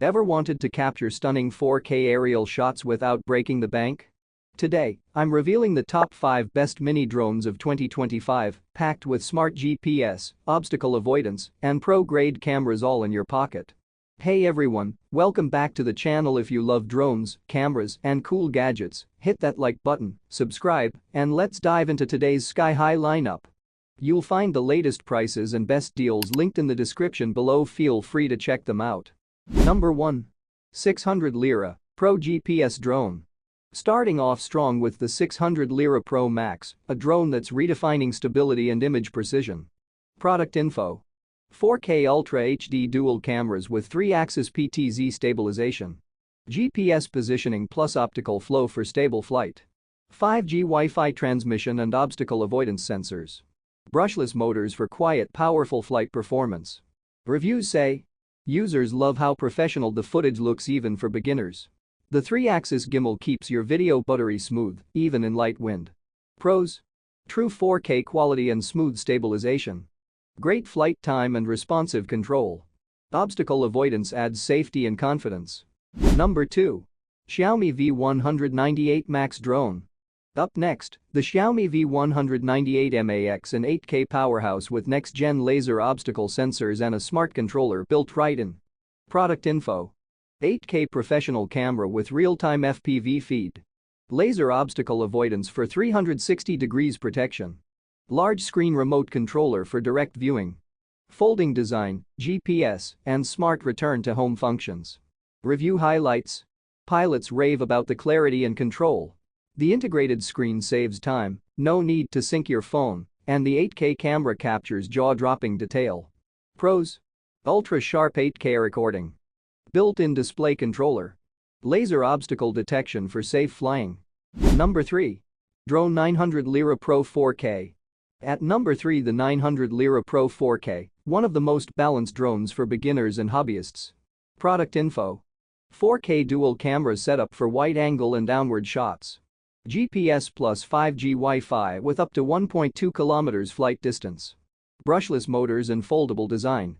Ever wanted to capture stunning 4K aerial shots without breaking the bank? Today, I'm revealing the top 5 best mini drones of 2025, packed with smart GPS, obstacle avoidance, and pro-grade cameras all in your pocket. Hey everyone, welcome back to the channel. If you love drones, cameras, and cool gadgets, hit that like button, subscribe, and let's dive into today's sky-high lineup. You'll find the latest prices and best deals linked in the description below. Feel free to check them out. Number 1. 600 Lira Pro GPS Drone. Starting off strong with the 600 Lira Pro Max, a drone that's redefining stability and image precision. Product info: 4K Ultra HD dual cameras with 3-axis PTZ stabilization. GPS positioning plus optical flow for stable flight. 5G Wi-Fi transmission and obstacle avoidance sensors. Brushless motors for quiet, powerful flight performance. Reviews say users love how professional the footage looks even for beginners. The 3-axis gimbal keeps your video buttery smooth, even in light wind. Pros: true 4K quality and smooth stabilization. Great flight time and responsive control. Obstacle avoidance adds safety and confidence. Number 2. Xiaomi V198 Max Drone. Up next, the Xiaomi V198 MAX, an 8K powerhouse with next-gen laser obstacle sensors and a smart controller built right in. Product info: 8K professional camera with real-time FPV feed. Laser obstacle avoidance for 360 degrees protection. Large screen remote controller for direct viewing. Folding design, GPS, and smart return to home functions. Review highlights: pilots rave about the clarity and control. The integrated screen saves time, no need to sync your phone, and the 8K camera captures jaw-dropping detail. Pros: ultra-sharp 8K recording. Built-in display controller. Laser obstacle detection for safe flying. Number 3. Drone 900 Lira Pro 4K. At number 3, the 900 Lira Pro 4K, one of the most balanced drones for beginners and hobbyists. Product info: 4K dual camera setup for wide-angle and downward shots. GPS plus 5G Wi-Fi with up to 1.2 km flight distance. Brushless motors and foldable design.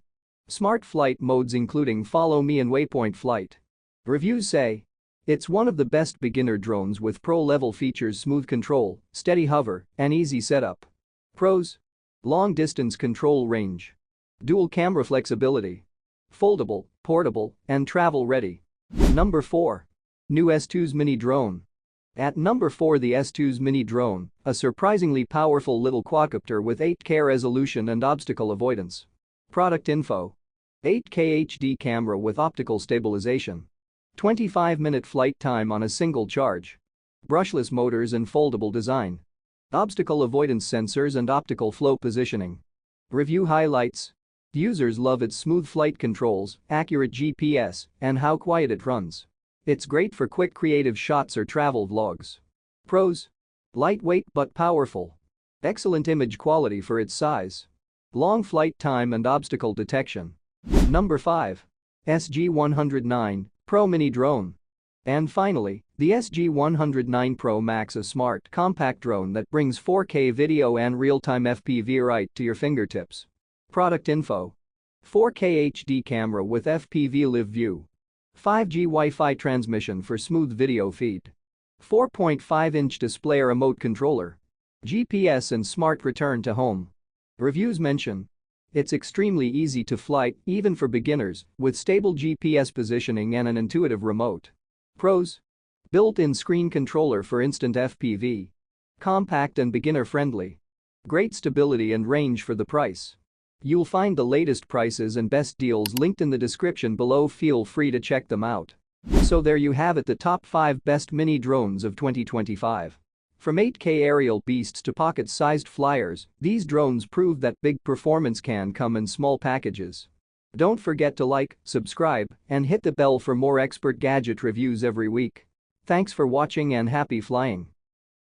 Smart flight modes including follow me and waypoint flight. Reviews say it's one of the best beginner drones with pro-level features: smooth control, steady hover, and easy setup. Pros: long distance control range. Dual camera flexibility. Foldable, portable, and travel ready. Number 4. New S2S Mini Drone. At number 4, the S2S Mini Drone, a surprisingly powerful little quadcopter with 8K resolution and obstacle avoidance. Product info: 8K HD camera with optical stabilization. 25-minute flight time on a single charge. Brushless motors and foldable design. Obstacle avoidance sensors and optical flow positioning. Review highlights: users love its smooth flight controls, accurate GPS, and how quiet it runs. It's great for quick creative shots or travel vlogs. Pros: lightweight but powerful. Excellent image quality for its size. Long flight time and obstacle detection. Number 5. SG109 PRO Mini Drone. And finally, the SG109 PRO Max, a smart, compact drone that brings 4K video and real-time FPV right to your fingertips. Product info: 4K HD camera with FPV live view. 5G Wi-Fi transmission for smooth video feed. 4.5-inch display remote controller. GPS and smart return to home. Reviews mention it's extremely easy to fly, even for beginners, with stable GPS positioning and an intuitive remote. Pros: built-in screen controller for instant FPV. Compact and beginner-friendly. Great stability and range for the price. You'll find the latest prices and best deals linked in the description below. Feel free to check them out. So there you have it, the top 5 best mini drones of 2025. From 8K aerial beasts to pocket-sized flyers, these drones prove that big performance can come in small packages. Don't forget to like, subscribe, and hit the bell for more expert gadget reviews every week. Thanks for watching and happy flying.